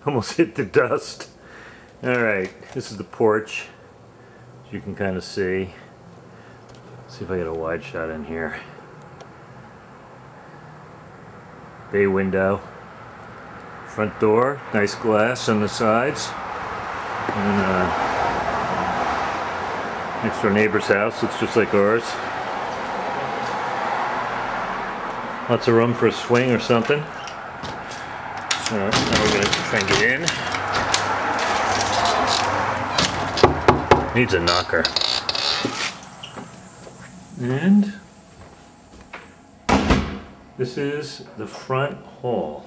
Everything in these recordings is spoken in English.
Almost hit the dust. Alright, this is the porch, as you can kind of see. Let's see if I get a wide shot in here. Bay window. Front door, nice glass on the sides. And next door neighbor's house looks just like ours. Lots of room for a swing or something. So now we're going to try and get in. Needs a knocker. And this is the front hall.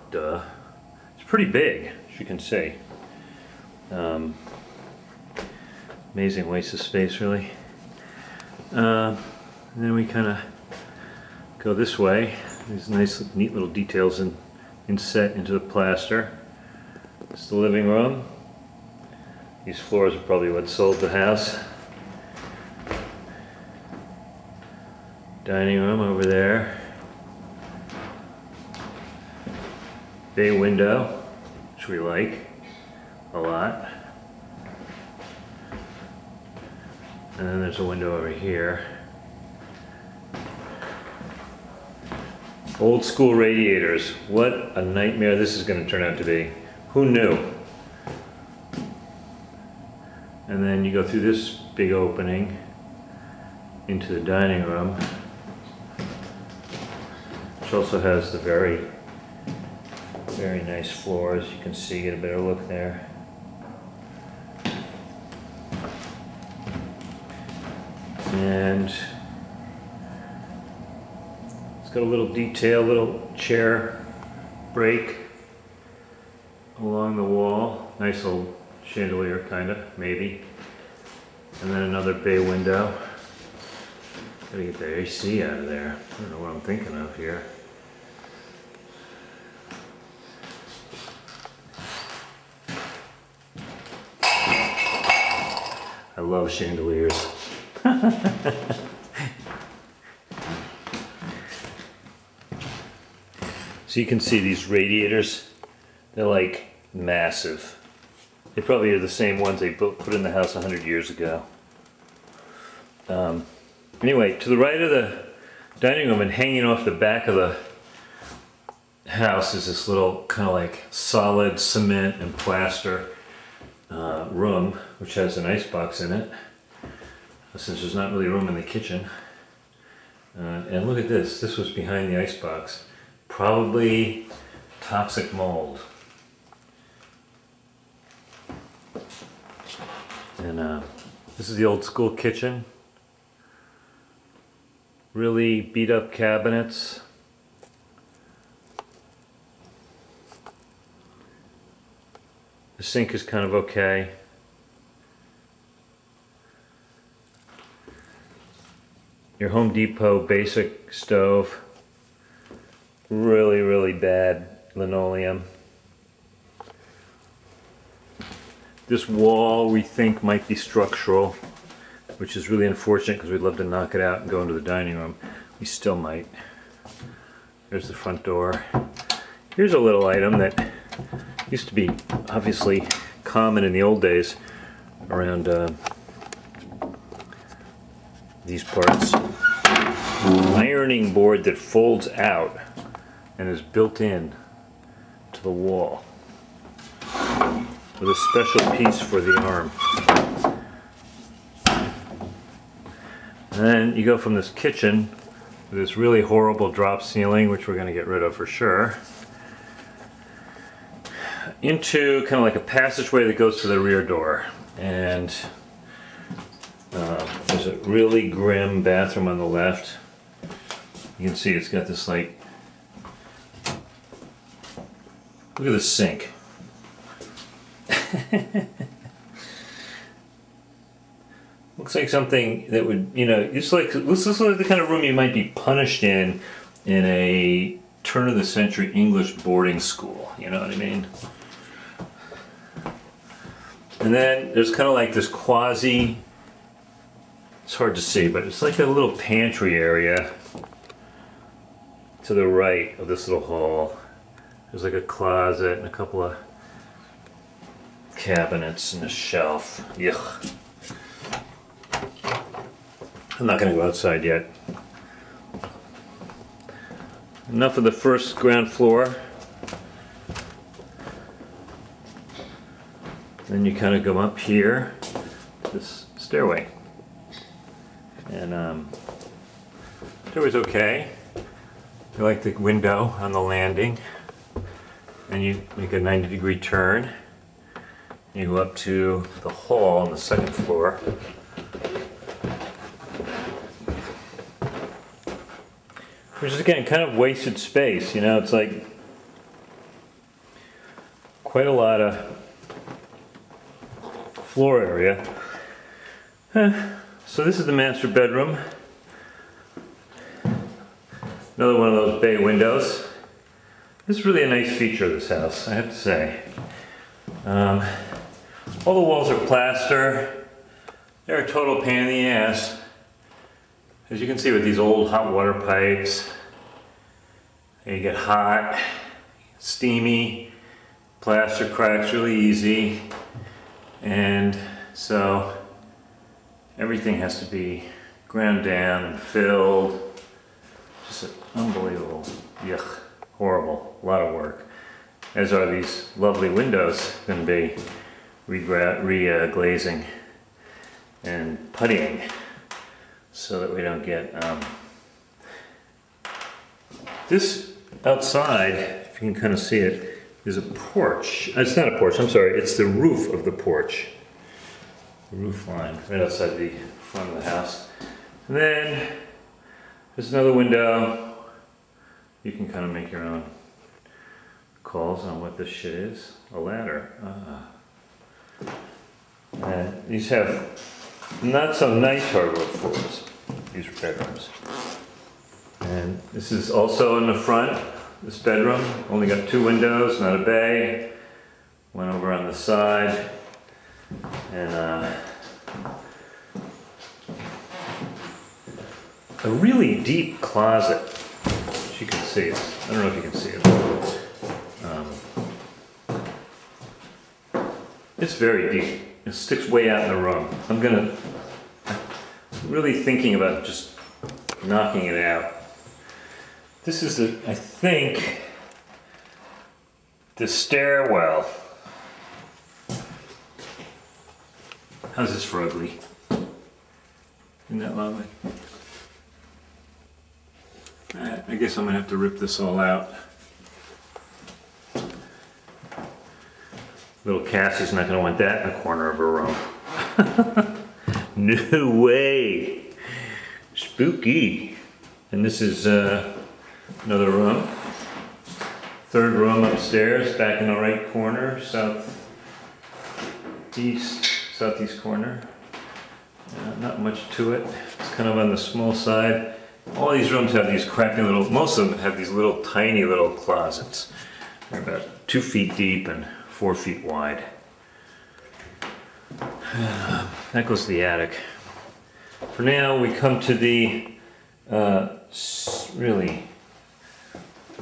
Duh. It's pretty big, as you can see. Amazing waste of space, really. And then we kind of go this way. These nice, neat little details inset into the plaster. It's the living room. These floors are probably what sold the house. Dining room over there. Bay window, which we like a lot. And then there's a window over here. Old school radiators. What a nightmare this is going to turn out to be. Who knew? And then you go through this big opening into the dining room, which also has the very nice floors. You can see, get a better look there. And it's got a little detail, little chair break along the wall. Nice little chandelier, kind of, maybe. And then another bay window. Gotta get the AC out of there. I don't know what I'm thinking of here. I love chandeliers. So you can see these radiators, they're like massive. They probably are the same ones they put in the house 100 years ago. Anyway, to the right of the dining room and hanging off the back of the house is this little kind of like solid cement and plaster room, which has an icebox in it, since there's not really room in the kitchen. And look at this. This was behind the icebox. Probably toxic mold. And this is the old school kitchen. Really beat up cabinets. The sink is kind of okay. Your Home Depot basic stove. Really bad linoleum. This wall we think might be structural, which is really unfortunate because we'd love to knock it out and go into the dining room. We still might. There's the front door. Here's a little item that used to be obviously common in the old days around these parts. Ironing board that folds out and is built in to the wall with a special piece for the arm. And then you go from this kitchen with this really horrible drop ceiling, which we're going to get rid of for sure, into kind of like a passageway that goes to the rear door. And there's a really grim bathroom on the left. You can see it's got this like, look at the sink. Looks like something that would, you know, it's like, this looks like the kind of room you might be punished in a turn-of-the-century English boarding school, you know what I mean? And then there's kind of like this quasi, it's hard to see, but it's like a little pantry area to the right of this little hall. There's like a closet and a couple of cabinets and a shelf. Yuck. I'm not going to go outside yet. Enough of the first ground floor. Then you kind of go up here, this stairway. And stairway's okay. I like the window on the landing. And you make a 90-degree turn. You go up to the hall on the second floor. Which is again kind of wasted space, you know, it's like quite a lot of floor area. So this is the master bedroom. Another one of those bay windows. This is really a nice feature of this house, I have to say. All the walls are plaster. They're a total pain in the ass. As you can see with these old hot water pipes, they get hot, steamy, plaster cracks really easy, and so everything has to be ground down and filled. Just unbelievable, yuck, horrible, a lot of work. As are these lovely windows, going to be re-glazing and puttying, so that we don't get this outside, if you can kind of see it, is a porch. It's not a porch, I'm sorry, it's the roof of the porch. The roof line, right outside the front of the house. And then there's another window. You can kind of make your own calls on what this shit is. A ladder. And these have not so nice hardwood floors. These are bedrooms. And this is also in the front, this bedroom. Only got 2 windows, not a bay. Went over on the side. And a really deep closet. As you can see, I don't know if you can see it. It's very deep. It sticks way out in the room. I'm really thinking about just knocking it out. This is I think, the stairwell. How's this for ugly? Isn't that lovely? I guess I'm gonna have to rip this all out. Little Cassie's not gonna want that in the corner of her room. No way! Spooky! And this is another room. 3rd room upstairs, back in the right corner, southeast corner. Not much to it. It's kind of on the small side. All these rooms have these crappy little, most of them have these little tiny little closets. They're about 2 feet deep and 4 feet wide. That goes to the attic. For now, we come to the, really,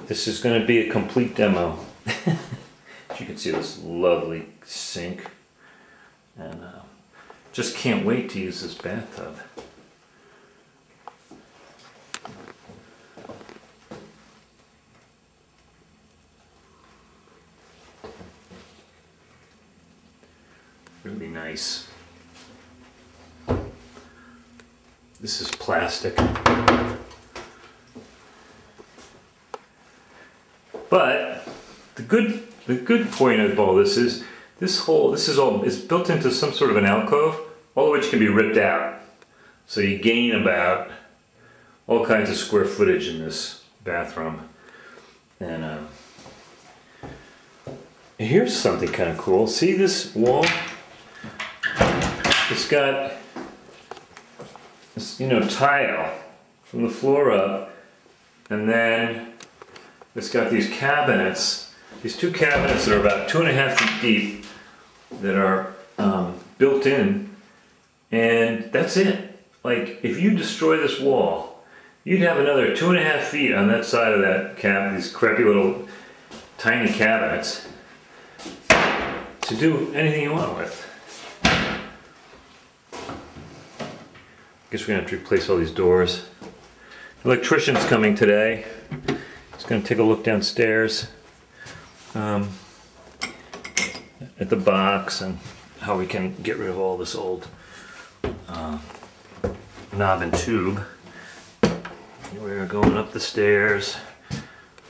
this is going to be a complete demo. As you can see, this lovely sink. And just can't wait to use this bathtub. Really nice. This is plastic. But the good point of all this is this is built into some sort of an alcove, all of which can be ripped out. So you gain about all kinds of square footage in this bathroom. And here's something kind of cool. See this wall? It's got this, tile from the floor up, and then it's got these cabinets, these 2 cabinets that are about 2.5 feet deep that are built in, and that's it. Like, if you destroy this wall, you'd have another 2.5 feet on that side of that these crappy little tiny cabinets to do anything you want with. Guess we're gonna have to replace all these doors. The electrician's coming today. He's gonna take a look downstairs at the box and how we can get rid of all this old knob and tube. We're going up the stairs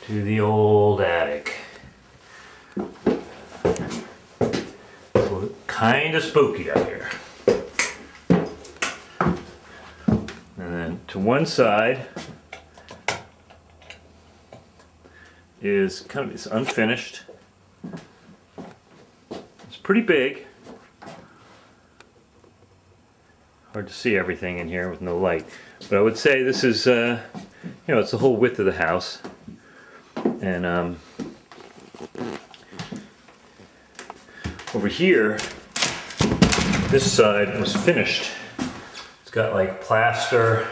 to the old attic. Kind of spooky out here. And then to one side is kind of, it's unfinished. It's pretty big. Hard to see everything in here with no light. But I would say this is, you know, it's the whole width of the house. And over here, this side was finished. It's got like plaster,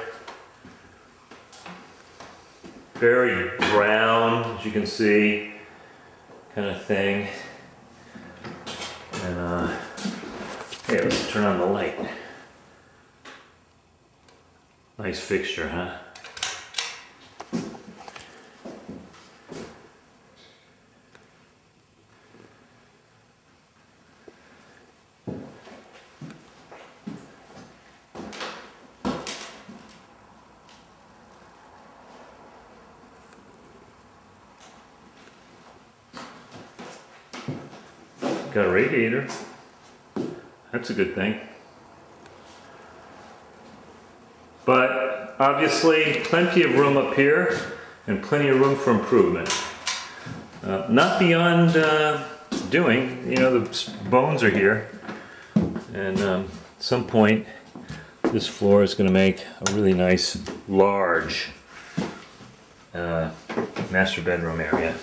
very brown, as you can see, kind of thing. And hey, let's turn on the light. Nice fixture, huh? Got a radiator. That's a good thing. But obviously plenty of room up here and plenty of room for improvement. Not beyond doing, you know, the bones are here. And at some point this floor is going to make a really nice large master bedroom area.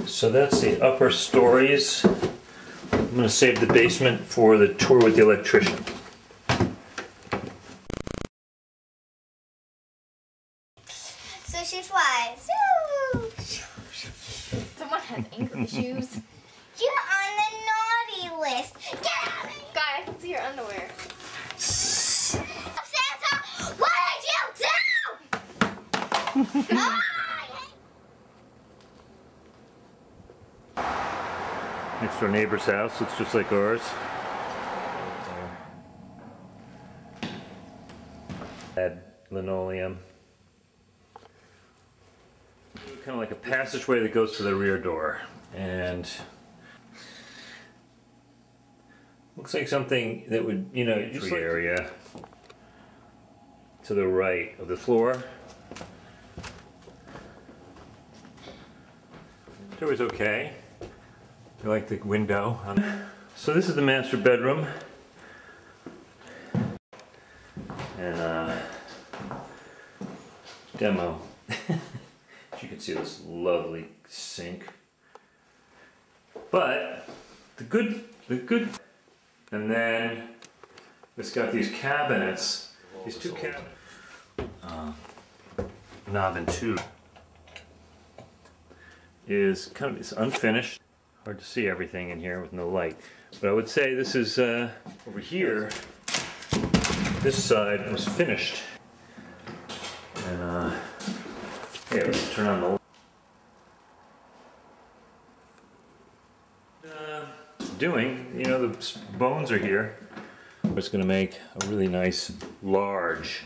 So that's the upper stories. I'm going to save the basement for the tour with the electrician. So she flies. Someone has anger issues. You're on the naughty list. Get out of here. God, I can see your underwear. Santa, what did you do? Next door neighbor's house, it's just like ours. Add linoleum. Kind of like a passageway that goes to the rear door. And looks like something that would, you know, just like area to the right of the floor. It was okay. I like the window. So this is the master bedroom. And demo. As you can see, this lovely sink. But the good, and then it's got these cabinets, these two cabinets, knob and tube is kind of, it's unfinished. Hard to see everything in here with no light. But I would say this is over here. This side was finished. And hey, let's turn on the light. Doing, you know, the bones are here. It's going to make a really nice large